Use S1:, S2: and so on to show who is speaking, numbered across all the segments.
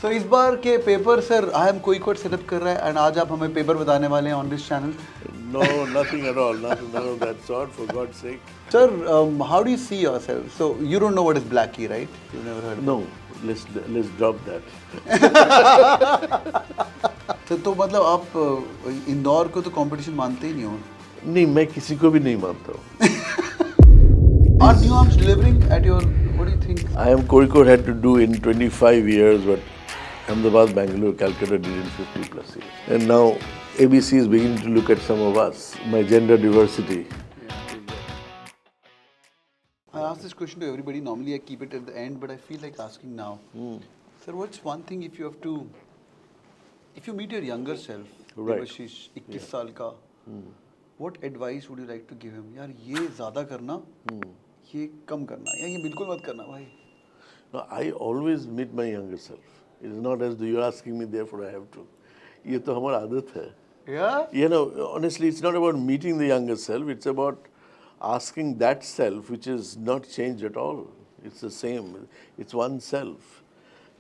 S1: तो इस बार के paper sir IIM Kozhikode setup कर रहा है एंड आज आप हमें पेपर बताने वाले हैं on this channel.
S2: No, nothing at all. None of that sort, for God's sake.
S1: Sir, how do you see yourself? So you don't know what is BLACKI, right? You've never heard of
S2: No, let's drop that.
S1: it. तो मतलब आप इंदौर को तो competition मानते ही नहीं हो.
S2: नहीं, मैं किसी को भी नहीं मानता हूँ.
S1: Are NMIMS delivering at your? What do you think?
S2: IIM Kozhikode had to do in 25 years what Ahmedabad, Bangalore, Calcutta did in 50 plus years. And now ABC is beginning to look at some of us, my gender diversity.
S1: I ask this question to everybody. Normally I keep it at the end, but I feel like asking now. Sir, what's one thing if you meet your younger self,
S2: Right.
S1: Debashis, 21 साल का, what advice would you like to give him? यार ये ज़्यादा करना, ये कम करना, या ये बिल्कुल मत करना भाई.
S2: No, I always meet my younger self. It is not as though you're asking me, therefore I have to. ये तो हमारा आदत है.
S1: Yeah?
S2: You know, honestly, it's not about meeting the younger self. It's about asking that self, which is not changed at all. It's the same. It's one self.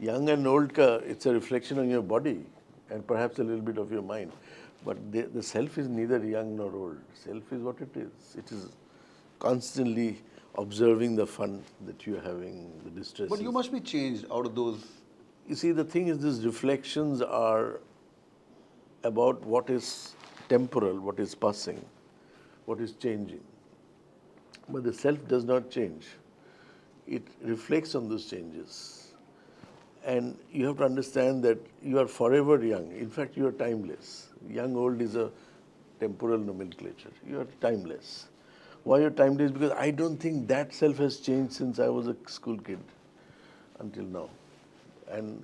S2: Young and old, it's a reflection on your body and perhaps a little bit of your mind. But the self is neither young nor old. Self is what it is. It is constantly observing the fun that you're having, the distress.
S1: But you must be changed out of those.
S2: You see, the thing is, these reflections are about what is temporal, what is passing, what is changing. But the self does not change. It reflects on those changes. And you have to understand that you are forever young. In fact, you are timeless. Young, old is a temporal nomenclature. You are timeless. Why you're timeless? Because I don't think that self has changed since I was a school kid until now. And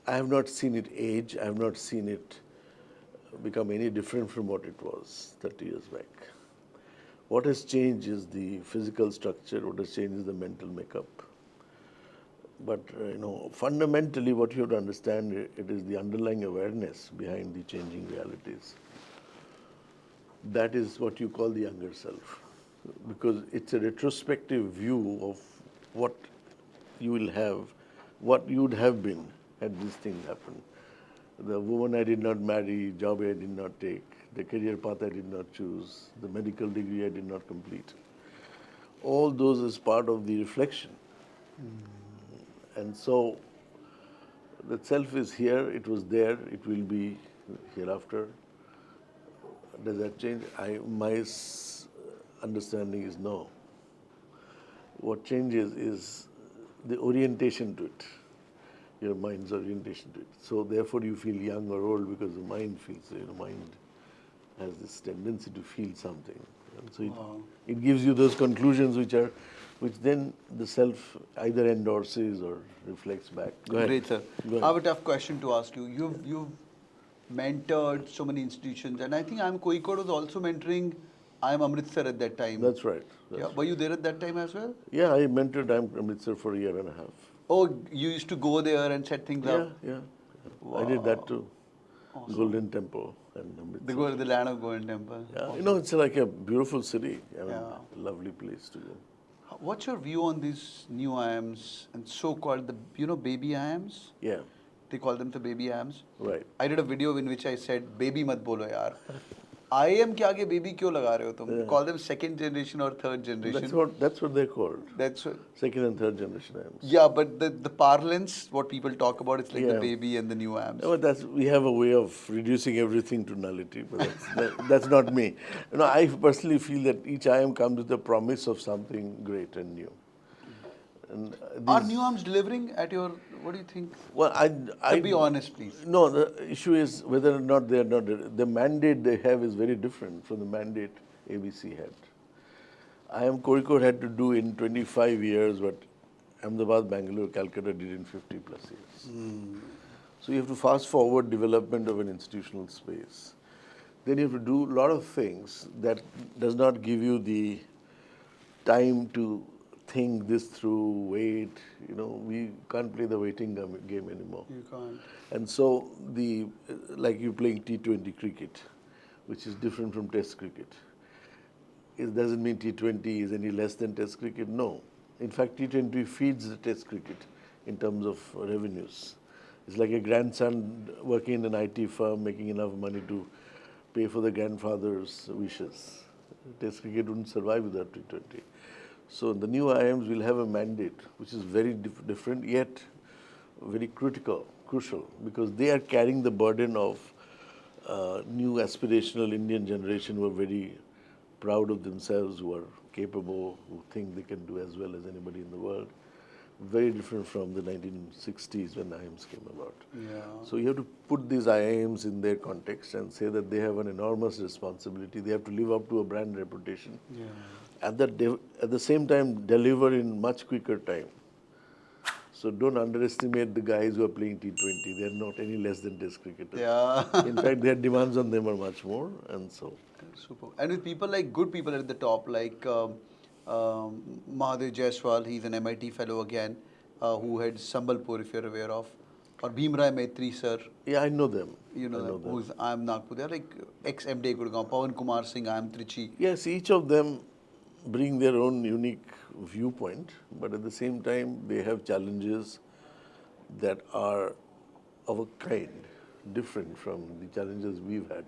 S2: I have not seen it age. I have not seen it become any different from what it was 30 years back. What has changed is the physical structure. What has changed is the mental makeup. But fundamentally, what you have to understand, it is the underlying awareness behind the changing realities. That is what you call the younger self, because it's a retrospective view of what you will have, what you would have been had this thing happened. The woman I did not marry, job I did not take, the career path I did not choose, the medical degree I did not complete. All those is part of the reflection. And so the self is here, it was there, it will be hereafter. Does that change? My understanding is no. What changes is the orientation to it, your mind's orientation to it. So therefore you feel young or old because the mind feels, mind has this tendency to feel something. And so it gives you those conclusions which then the self either endorses or reflects back. Go ahead.
S1: Great, sir.
S2: Go ahead.
S1: I have a tough question to ask you. You've mentored so many institutions, and I think IIM Kozhikode was also mentoring IIM Amritsar at that time.
S2: That's right.
S1: Were you there at that time as well?
S2: Yeah, I mentored IIM Amritsar for a year and a half.
S1: Oh, you used to go there and set things up?
S2: Yeah.
S1: Wow.
S2: I did that too.
S1: Awesome.
S2: Golden Temple and Amritsar.
S1: The land of Golden Temple.
S2: Yeah,
S1: Awesome.
S2: it's like a beautiful city.
S1: Yeah.
S2: A lovely place to go.
S1: What's your view on these new IIMs and so-called baby IIMs?
S2: Yeah,
S1: They call them the baby IIMs.
S2: right.
S1: I did a video in which I said, baby mat bolo yaar. IIM के आगे baby क्यों लगा रहे हो तुम? Call them second generation or third generation.
S2: That's what they're called.
S1: That's what,
S2: Second and third generation IIMs.
S1: yeah, but the parlance, what people talk about, it's like the
S2: Yeah.
S1: baby and the new IIMs.
S2: No, but we have a way of reducing everything to nullity, but that's not me. I personally feel that each IIM comes with a promise of something great and new. And
S1: Are new IIMs delivering at your, what do you think?
S2: well,
S1: To be honest, please.
S2: No, the issue is whether or not they are not. The mandate they have is very different from the mandate ABC had. IIM Kozhikode had to do in 25 years what Ahmedabad, Bangalore, Calcutta did in 50 plus years. So you have to fast forward development of an institutional space. Then you have to do a lot of things that does not give you the time to think this through, wait. We can't play the waiting game anymore.
S1: You can't.
S2: And so like you playing T20 cricket, which is different from Test cricket. It doesn't mean T20 is any less than Test cricket. No. In fact, T20 feeds the Test cricket in terms of revenues. It's like a grandson working in an IT firm, making enough money to pay for the grandfather's wishes. Test cricket wouldn't survive without T20. So the new IIMs will have a mandate which is very different, yet very crucial, because they are carrying the burden of new aspirational Indian generation who are very proud of themselves, who are capable, who think they can do as well as anybody in the world. Very different from the 1960s when IIMs came about.
S1: Yeah.
S2: So you have to put these IIMs in their context and say that they have an enormous responsibility. They have to live up to a brand reputation.
S1: Yeah.
S2: At the same time, deliver in much quicker time. So don't underestimate the guys who are playing T20. They are not any less than Test cricketers.
S1: Yeah.
S2: In fact, their demands on them are much more, and so.
S1: Super. And with people like good people at the top, like Mahadev Jaiswal, he's an MIT fellow again, who heads Sambalpur, if you're aware of, or Bhimrai Maitri sir.
S2: Yeah, I know them.
S1: You know, them. Who's IIM Nagpur. They're like ex-MD Gurgaon, Pawan Kumar Singh, IIM Trichy.
S2: Yes, each of them bring their own unique viewpoint, but at the same time, they have challenges that are of a kind, different from the challenges we've had.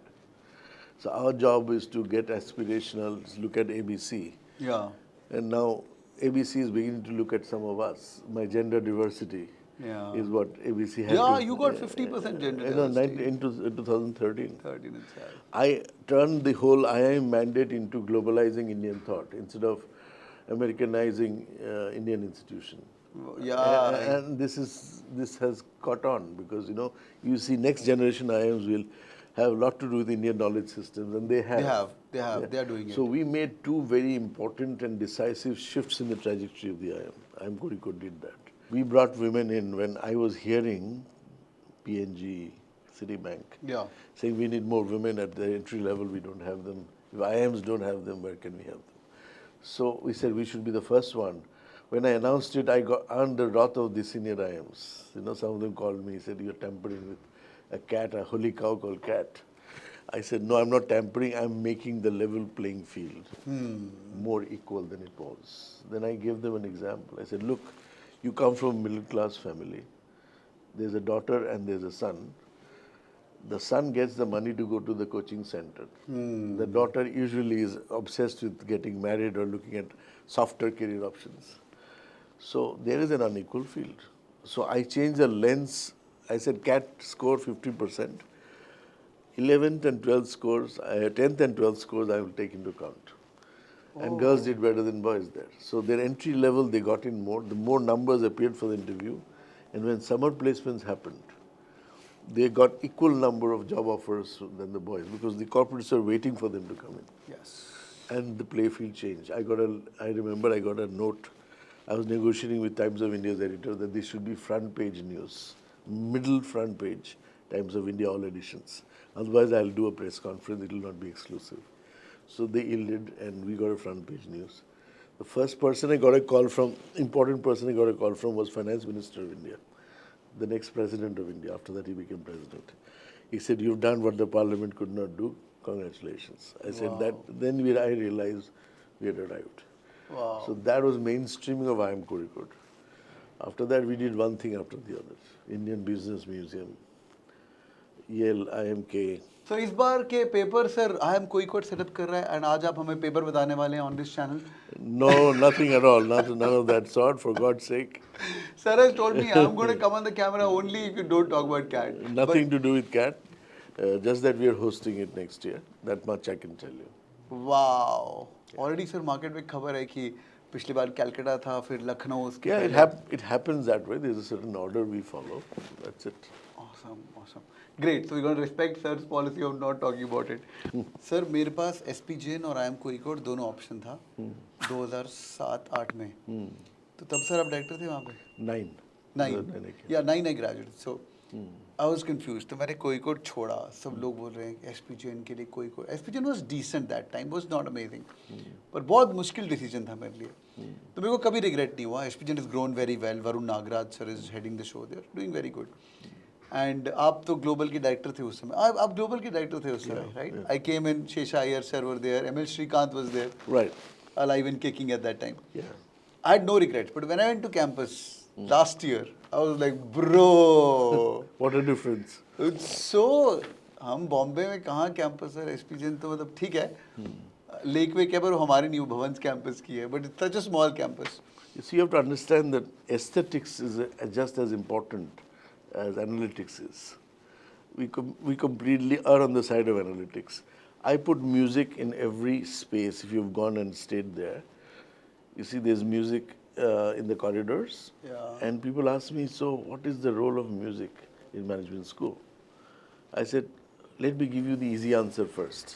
S2: So our job is to get aspirational, look at ABC.
S1: Yeah.
S2: And now ABC is beginning to look at some of us. My gender diversity is what ABC had.
S1: Yeah, you got 50% gender diversity.
S2: In 2013.
S1: 13 itself.
S2: I turned the whole IIM mandate into globalizing Indian thought instead of Americanizing Indian institution.
S1: Yeah.
S2: And this has caught on because you see next generation IIMs will have a lot to do with Indian knowledge systems, and they have.
S1: They are doing it.
S2: So we made two very important and decisive shifts in the trajectory of the IIM. IIM Kozhikode did that. We brought women in when I was hearing PNG, Citibank, saying we need more women at the entry level, we don't have them. If IIMs don't have them, where can we have them? So we said we should be the first one. When I announced it, I earned the wrath of the senior IIMs. Some of them called me, said, you're tampering with a cat, a holy cow called cat. I said, no, I'm not tampering, I'm making the level playing field more equal than it was. Then I gave them an example. I said, look, you come from a middle class family. There's a daughter and there's a son. The son gets the money to go to the coaching center. The daughter usually is obsessed with getting married or looking at softer career options. So there is an unequal field. So I changed the lens. I said, CAT score 50%. 11th and 12th scores, 10th and 12th scores I will take into account. And girls did better than boys there. So their entry level, they got in more. The more numbers appeared for the interview. And when summer placements happened, they got equal number of job offers than the boys because the corporates are waiting for them to come in.
S1: Yes.
S2: And the play field changed. I remember I got a note. I was negotiating with Times of India's editor that this should be front page news, middle front page, Times of India all editions. Otherwise, I'll do a press conference. It will not be exclusive. So they yielded, and we got a front page news. The first person I got a call from, important person I got a call from was Finance Minister of India, the next President of India. After that, he became President. He said, you've done what the Parliament could not do. Congratulations. I said that. Then I realized we had arrived.
S1: Wow.
S2: So that was mainstreaming of IIM Kozhikode. After that, we did one thing after the other. Indian Business Museum, Yale, IMK.
S1: So इस बार के paper sir IIM Kozhikode setup कर रहा है and आज आप हमें paper बताने वाले हैं on this channel.
S2: No, nothing at all. None of that sort, for God's sake.
S1: Sir has told me I'm going to come on the camera only if you don't talk about CAT.
S2: Nothing to do with CAT. Just that we are hosting it next year. That much I can tell you.
S1: Wow. Already sir market में खबर है कि पिछली बार कैलकाटा था फिर लखनऊ उसके
S2: Yeah, it happens that way. There's a certain order we follow. That's it.
S1: Awesome. Great. So we're going to respect sir's policy of not talking about it. Sir, मेरे पास SPJain और IIM Kozhikode दोनों option था 2007-8 में. तो तब sir आप director थे वहाँ पे? 9 I graduated. So I was confused. तो मैंने Kozhikode छोड़ा. सब लोग बोल रहे हैं कि SPJain के लिए Kozhikode. SPJain was decent that time. Was not amazing. पर बहुत मुश्किल डिसीजन था मेरे लिए. तो मेरे को कभी रिग्रेट नहीं हुआ. SPJain has grown very well. Varun Nagraj sir is heading the show. They are doing very good. And आप तो ग्लोबल के डायरेक्टर थे उस समय. आप ग्लोबल के डायरेक्टर थे उस समय, right? I came in. Shesha Iyer sir were there. ML Srikanth was there.
S2: Right.
S1: Alive and kicking at that time.
S2: Yeah.
S1: I had no regrets. But when I went to campus, last year. I was like, bro.
S2: What a difference.
S1: So, हम बॉम्बे में कहाँ campus है एसपीजेन तो मतलब ठीक है lake वे पर हमारे न्यू भवंस कैंपस की है but it's such a small campus.
S2: You see, you have to understand that aesthetics is just as important as analytics is. We completely are on the side of analytics. I put music in every space. If you've gone and stayed there, you see there's music in the corridors.
S1: Yeah.
S2: And people ask me, so what is the role of music in management school? I said, let me give you the easy answer first.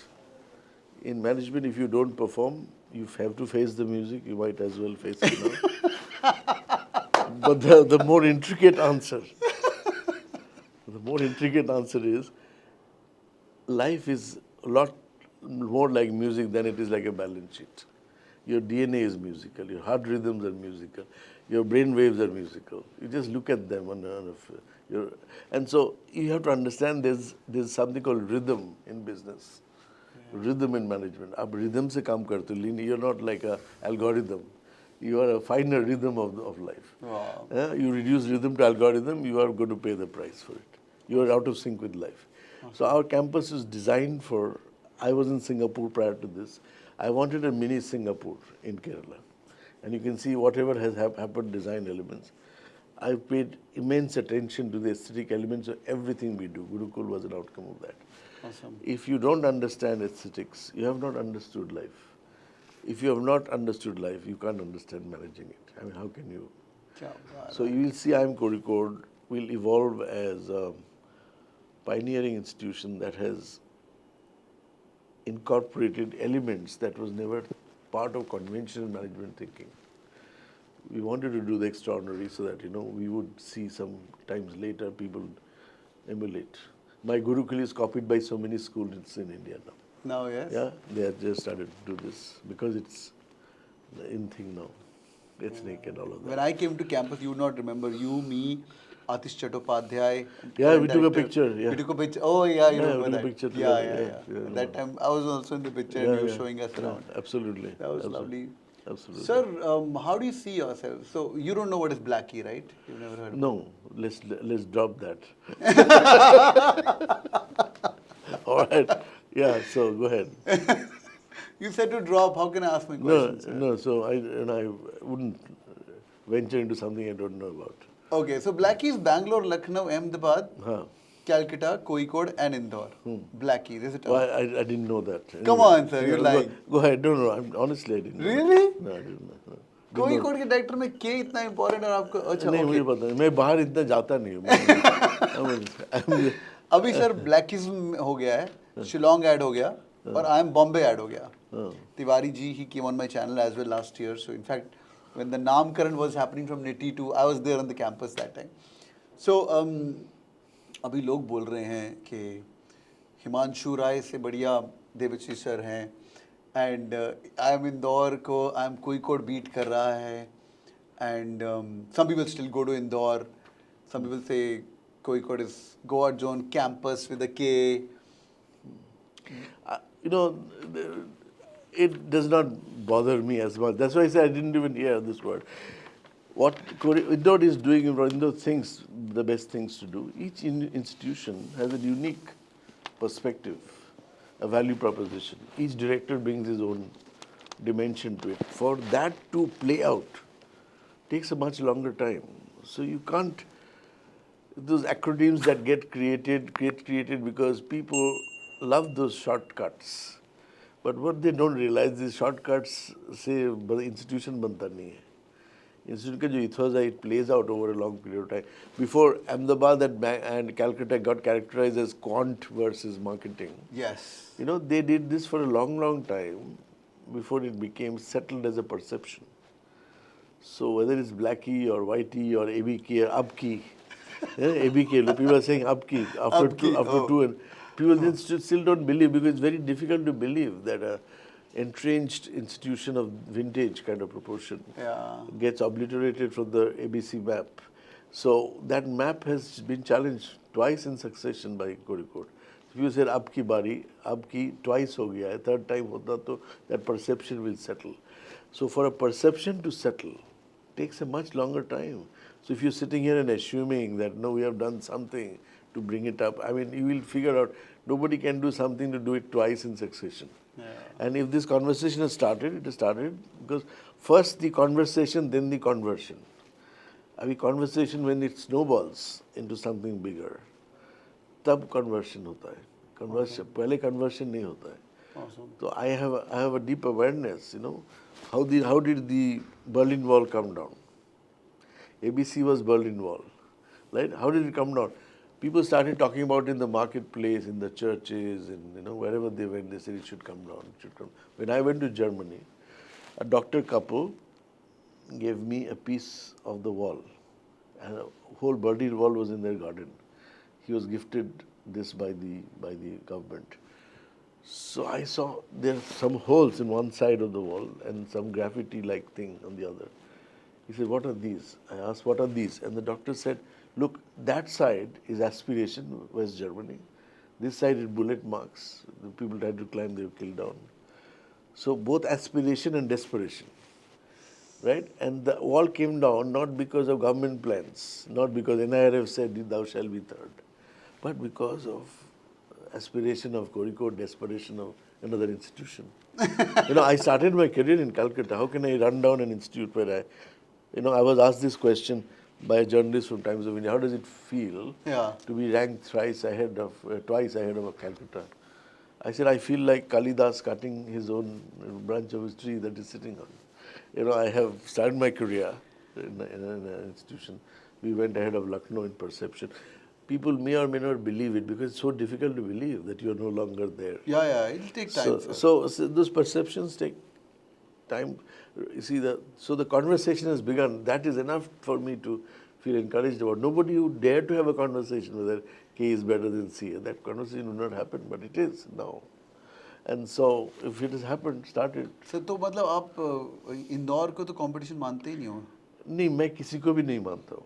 S2: In management, if you don't perform, you have to face the music. You might as well face it now. But the more intricate answer, is, life is a lot more like music than it is like a balance sheet. Your DNA is musical. Your heart rhythms are musical. Your brain waves are musical. You just look at them and so you have to understand there's something called rhythm in business. Rhythm in management. आप rhythm से काम करते हो. You're not like a algorithm. You are a finer rhythm of life.
S1: Wow.
S2: You reduce rhythm to algorithm, you are going to pay the price for it. You are out of sync with life. So our campus is designed for. I was in Singapore prior to this. I wanted a mini Singapore in Kerala, and you can see whatever has happened, design elements. I've paid immense attention to the aesthetic elements of everything we do. Gurukul was an outcome of that.
S1: Awesome.
S2: If you don't understand aesthetics, you have not understood life. If you have not understood life, you can't understand managing it. I mean, how can you? So you will see IIM Kozhikode will evolve as a pioneering institution that has incorporated elements that was never part of conventional management thinking. We wanted to do the extraordinary so that, we would see sometimes later people emulate. My Gurukul is copied by so many schools in India now.
S1: Now, yes.
S2: Yeah, they have just started to do this because it's the in thing now. Ethnic and all of that.
S1: When I came to campus, you would not remember you, me, Atish Chattopadhyay.
S2: Yeah, we took a picture. Yeah.
S1: We took a picture. Oh, yeah, you remember
S2: we took
S1: that.
S2: a picture
S1: Yeah,
S2: together. Yeah.
S1: That time I was also in the picture and you were showing us around.
S2: Absolutely.
S1: That was lovely.
S2: Absolutely.
S1: Sir, how do you see yourself? So you don't know what is BLACKI, right? You've never heard of it.
S2: No, let's drop that. All right. Yeah, so go ahead.
S1: You said to drop. How can I ask my questions? Sir?
S2: No. So I wouldn't venture into something I don't know about.
S1: Okay, so BLACKI is Bangalore, Lucknow, Ahmedabad, Calcutta, Kozhikode, and Indore. BLACKI, is it?
S2: Well, I didn't know that.
S1: Come on, sir, you're lying.
S2: Go ahead. No. Honestly, I didn't know.
S1: Really?
S2: No, I didn't know.
S1: Kozhikode के director में क्या इतना important है आपको? अच्छा,
S2: नहीं मुझे पता नहीं. मैं बाहर इतना जाता नहीं हूँ.
S1: अभी सर ब्लैकिज्म हो गया है, शिलोंग ऐड हो गया और आई एम बॉम्बे ऐड हो गया. Tiwari ji he came on my channel as well last year. So in fact, when the Namkaran was happening from Nitty to, I was there on the campus that time. So अभी लोग बोल रहे हैं कि हिमांशु राय से बढ़िया देवशी सर हैं एंड IIM इंदौर को IIM Kozhikode बीट कर रहा है and some people still go to Indore. Some people say Kozhikode is God zone campus with a K.
S2: It does not bother me as much. That's why I said I didn't even hear this word. What Indore is doing, Indore thinks the best things to do. Each institution has a unique perspective, a value proposition. Each director brings his own dimension to it. For that to play out takes a much longer time. So you can't, those acronyms that get created because people love those shortcuts. But what they don't realize is shortcuts say institution banta nahi hai. Institute ka jo ethos hai, it plays out over a long period of time. Before Ahmedabad and Calcutta got characterized as quant versus marketing.
S1: Yes.
S2: They did this for a long time before it became settled as a perception. So whether it's BLACKI or YT or ABK or UPKI, ABK, people are saying UPKI after two, and people then still don't believe because it's very difficult to believe that a entrenched institution of vintage kind of proportion gets obliterated from the ABC map. So that map has been challenged twice in succession by Kozhikode. If you said Abki Bari, Abki twice ho gaya hai, third time hota to that perception will settle. So for a perception to settle takes a much longer time. So if you're sitting here and assuming that no, we have done something to bring it up, I mean, you will figure out nobody can do something to do it twice in succession.
S1: Yeah.
S2: And if this conversation has started, it has started because first the conversation, then the conversion. अभी conversation when it snowballs into something bigger, तब conversion होता है. Conversion पहले conversion नहीं होता है.
S1: Awesome.
S2: So I have a deep awareness, you know, how did the Berlin Wall come down? ABC was Berlin Wall, right? How did it come down? People started talking about it in the marketplace, in the churches, and you know wherever they went, they said it should come down. It should come. When I went to Germany, a doctor couple gave me a piece of the wall, and a whole Berlin Wall was in their garden. He was gifted this by the government. So I saw there are some holes in one side of the wall and some graffiti-like thing on the other. He said, "What are these?" I asked, "What are these?" And the doctor said, "Look, that side is aspiration, West Germany. This side is bullet marks. The people tried to climb, they were killed down. So both aspiration and desperation, right? And the wall came down not because of government plans, not because NIRF said, "Thou shalt be third," but because of aspiration of Kozhikode, desperation of another institution. You know, I started my career in Calcutta. How can I run down an institute where I was asked this question by a journalist from Times of India. How does it feel to be ranked twice ahead of Calcutta? I said, I feel like Kalidas cutting his own branch of his tree that he's sitting on. You know, I have started my career in an institution. We went ahead of Lucknow in perception. People may or may not believe it because it's so difficult to believe that you're no longer there.
S1: Yeah, it'll take time.
S2: So those perceptions take time. You see, so the conversation has begun. That is enough for me to feel encouraged about. Nobody would dare to have a conversation whether K is better than C. That conversation would not happen, but it is now. And so, if it has happened, started.
S1: Sir तो मतलब आप इंदौर को तो competition मानते ही नहीं हो?
S2: नहीं, मैं किसी को भी नहीं मानता हूँ.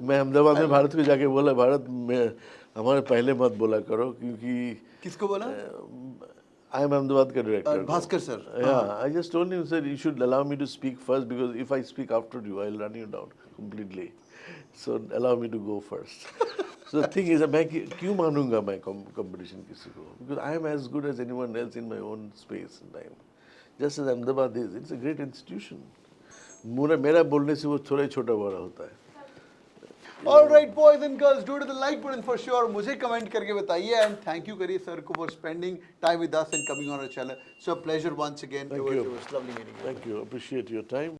S2: मैं अहमदाबाद में भारत को जाके बोला, भारत में हमारे पहले मत बोला करो क्योंकि
S1: किसको बोला?
S2: I am Ahmedabad ka director.
S1: Bhaskar sir.
S2: Yeah, I just told him, sir, you should allow me to speak first because if I speak after you, I'll run you down completely. So allow me to go first. So the thing is, मैं क्यों मानूंगा मैं competition किसी को? Because I am as good as anyone else in my own space and time. Just as Ahmedabad is, it's a great institution. मेरा बोलने से वो थोड़ा छोटा बड़ा होता है.
S1: All right, boys and girls, do to the like button for sure. मुझे comment करके बताइए and thank you करिए sir को for spending time with us and coming on our channel. So a pleasure once again.
S2: Thank you.
S1: It was lovely meeting you.
S2: Thank you. Appreciate your time.